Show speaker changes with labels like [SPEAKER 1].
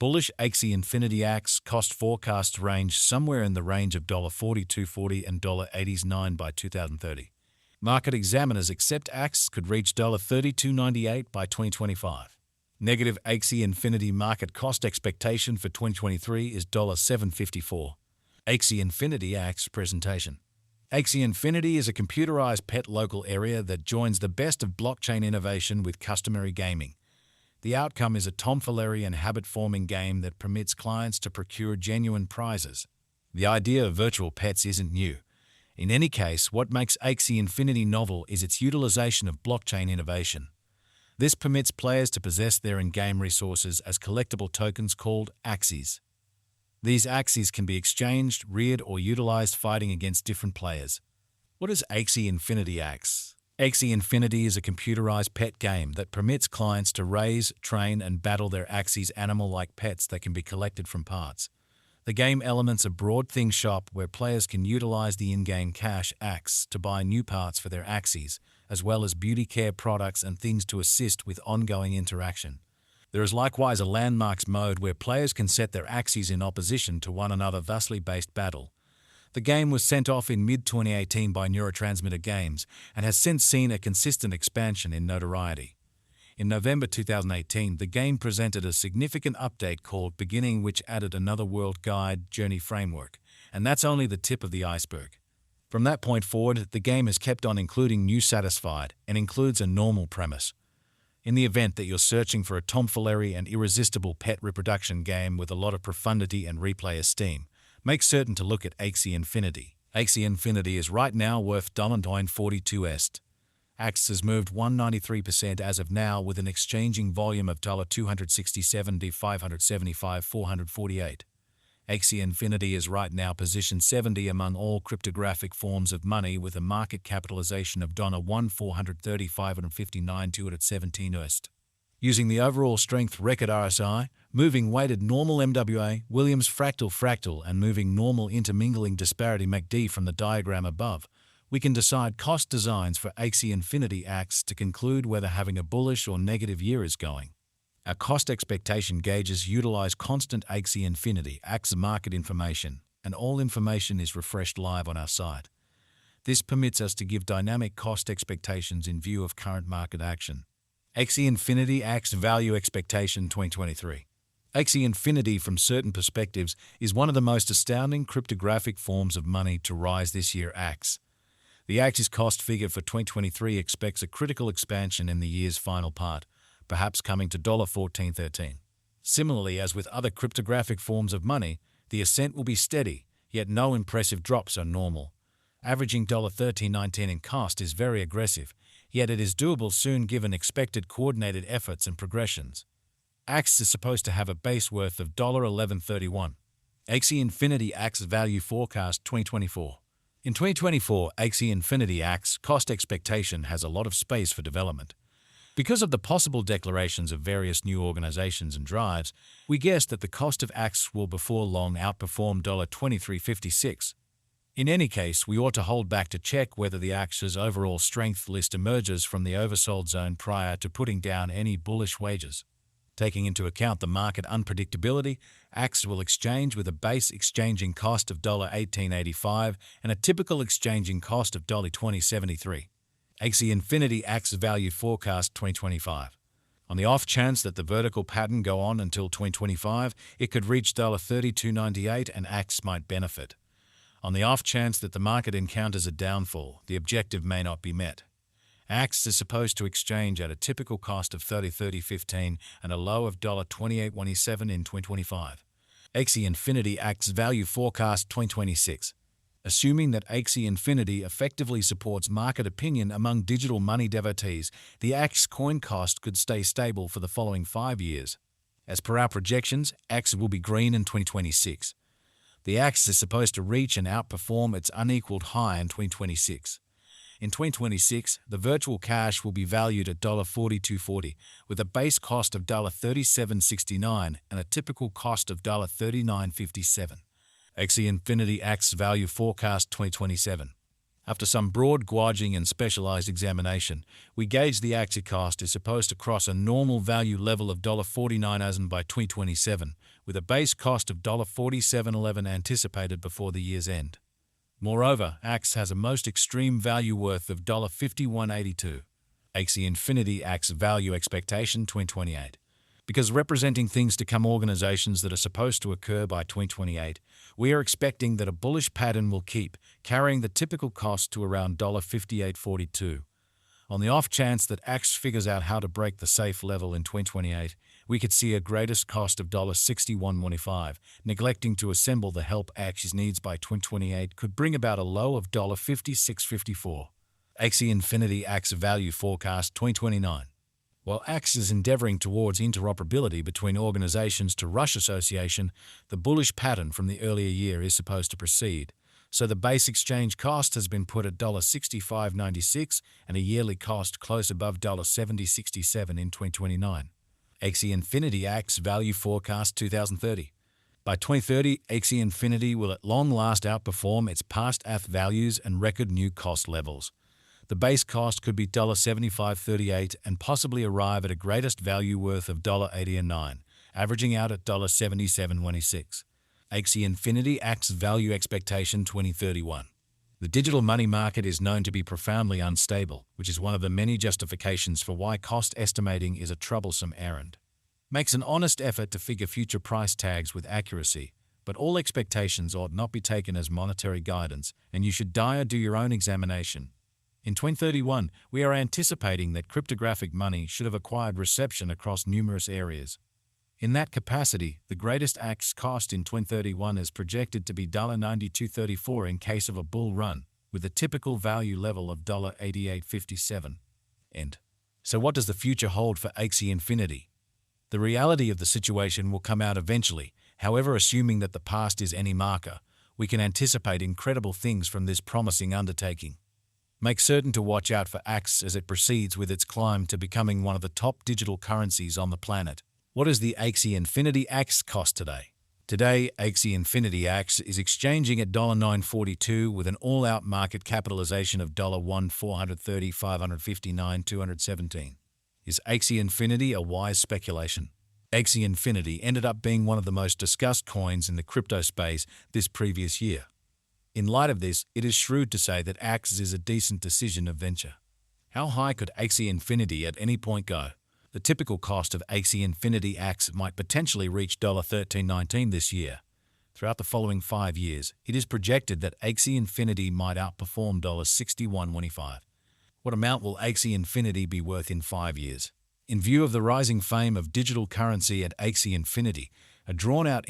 [SPEAKER 1] Bullish Axie Infinity Axe cost forecasts range somewhere in the range of $42.40 and $89 by 2030. Market examiners accept Axe could reach $32.98 by 2025. Negative Axie Infinity market cost expectation for 2023 is $7.54. Axie Infinity Axe presentation. Axie Infinity is a computerized pet local area that joins the best of blockchain innovation with customary gaming. The outcome is a tomfoolery and habit-forming game that permits clients to procure genuine prizes. The idea of virtual pets isn't new. In any case, what makes Axie Infinity novel is its utilization of blockchain innovation. This permits players to possess their in-game resources as collectible tokens called Axies. These Axies can be exchanged, reared, or utilized fighting against different players. What is Axie Infinity Axe? Axie Infinity is a computerized pet game that permits clients to raise, train, and battle their Axies animal-like pets that can be collected from parts. The game elements a broad thing shop where players can utilize the in-game cash Axe to buy new parts for their Axies, as well as beauty care products and things to assist with ongoing interaction. There is likewise a landmarks mode where players can set their Axies in opposition to one another, thusly based battle. The game was sent off in mid-2018 by Neurotransmitter Games and has since seen a consistent expansion in notoriety. In November 2018, the game presented a significant update called Beginning, which added another world guide journey framework, and that's only the tip of the iceberg. From that point forward, the game has kept on including new satisfied and includes a normal premise. In the event that you're searching for a tomfoolery and irresistible pet reproduction game with a lot of profundity and replay esteem, make certain to look at Axie Infinity. Axie Infinity is right now worth $42. Axe has moved 193% as of now with an exchanging volume of $267, 575, 448. Axie Infinity is right now positioned 70 among all cryptographic forms of money with a market capitalization of $1,430, 559, 217 West. Using the overall strength record RSI, moving weighted normal MWA, Williams fractal, and moving normal intermingling disparity MACD from the diagram above, we can decide cost designs for Axie Infinity Axe to conclude whether having a bullish or negative year is going. Our cost expectation gauges utilize constant Axie Infinity Axe market information, and all information is refreshed live on our site. This permits us to give dynamic cost expectations in view of current market action. Axie Infinity Axe Value Expectation 2023. Axie Infinity, from certain perspectives, is one of the most astounding cryptographic forms of money to rise this year. Axe. The Axie's cost figure for 2023 expects a critical expansion in the year's final part, perhaps coming to $14.13. Similarly, as with other cryptographic forms of money, the ascent will be steady, yet no impressive drops are normal. Averaging $13.19 in cost is very aggressive, yet it is doable soon given expected coordinated efforts and progressions. Axe is supposed to have a base worth of $11.31. Axie Infinity Axe Value Forecast 2024. In 2024, Axie Infinity Axe cost expectation has a lot of space for development. Because of the possible declarations of various new organizations and drives, we guess that the cost of Axe will before long outperform $23.56. In any case, we ought to hold back to check whether the Axe's overall strength list emerges from the oversold zone prior to putting down any bullish wagers. Taking into account the market unpredictability, Axe will exchange with a base exchanging cost of $18.85 and a typical exchanging cost of $20.73. Axie Infinity Axe Value Forecast 2025. On the off chance that the vertical pattern go on until 2025, it could reach $32.98 and Axe might benefit. On the off chance that the market encounters a downfall, the objective may not be met. Axe is supposed to exchange at a typical cost of $30.15 and a low of $28.27 in 2025. Axie Infinity Axe Value Forecast 2026. Assuming that Axie Infinity effectively supports market opinion among digital money devotees, the Axe coin cost could stay stable for the following 5 years. As per our projections, Axe will be green in 2026. The Axe is supposed to reach and outperform its unequaled high in 2026. In 2026, the virtual cash will be valued at $42.40, with a base cost of $37.69 and a typical cost of $39.57. Axie Infinity Axe Value Forecast 2027. After some broad gauging and specialized examination, we gauge the Axie cost is supposed to cross a normal value level of $49,000 by 2027, with a base cost of $47.11 anticipated before the year's end. Moreover, Axie has a most extreme value worth of $51.82. Axie Infinity Axie Value Expectation 2028. Because representing things to come organizations that are supposed to occur by 2028, we are expecting that a bullish pattern will keep, carrying the typical cost to around $58.42. On the off chance that Axie figures out how to break the safe level in 2028, we could see a greatest cost of $61.25. Neglecting to assemble the help Axie needs by 2028 could bring about a low of $56.54. Axie Infinity Axie Value Forecast 2029. While Axie is endeavoring towards interoperability between organizations to rush association, the bullish pattern from the earlier year is supposed to proceed. So the base exchange cost has been put at $65.96 and a yearly cost close above $70.67 in 2029. Axie Infinity Axie Value Forecast 2030. By 2030, Axie Infinity will at long last outperform its past ATH values and record new cost levels. The base cost could be $75.38 and possibly arrive at a greatest value worth of $80.09, averaging out at $77.26. Axie Infinity Axie Value Expectation 2031. The digital money market is known to be profoundly unstable, which is one of the many justifications for why cost estimating is a troublesome errand. Makes an honest effort to figure future price tags with accuracy, but all expectations ought not be taken as monetary guidance, and you should do your own examination. In 2031, we are anticipating that cryptographic money should have acquired reception across numerous areas. In that capacity, the greatest Axie cost in 2031 is projected to be $92.34 in case of a bull run, with a typical value level of $88.57. So what does the future hold for Axie Infinity? The reality of the situation will come out eventually. However, assuming that the past is any marker, we can anticipate incredible things from this promising undertaking. Make certain to watch out for Axie as it proceeds with its climb to becoming one of the top digital currencies on the planet. What is the Axie Infinity Axie cost today? Today, Axie Infinity Axie is exchanging at $9.42 with an all-out market capitalization of $1,430,559,217. Is Axie Infinity a wise speculation? Axie Infinity ended up being one of the most discussed coins in the crypto space this previous year. In light of this, it is shrewd to say that Axie is a decent decision of venture. How high could Axie Infinity at any point go? The typical cost of Axie Infinity Axie might potentially reach $13.19 this year. Throughout the following 5 years, it is projected that Axie Infinity might outperform $61.25. What amount will Axie Infinity be worth in 5 years? In view of the rising fame of digital currency at Axie Infinity, a drawn-out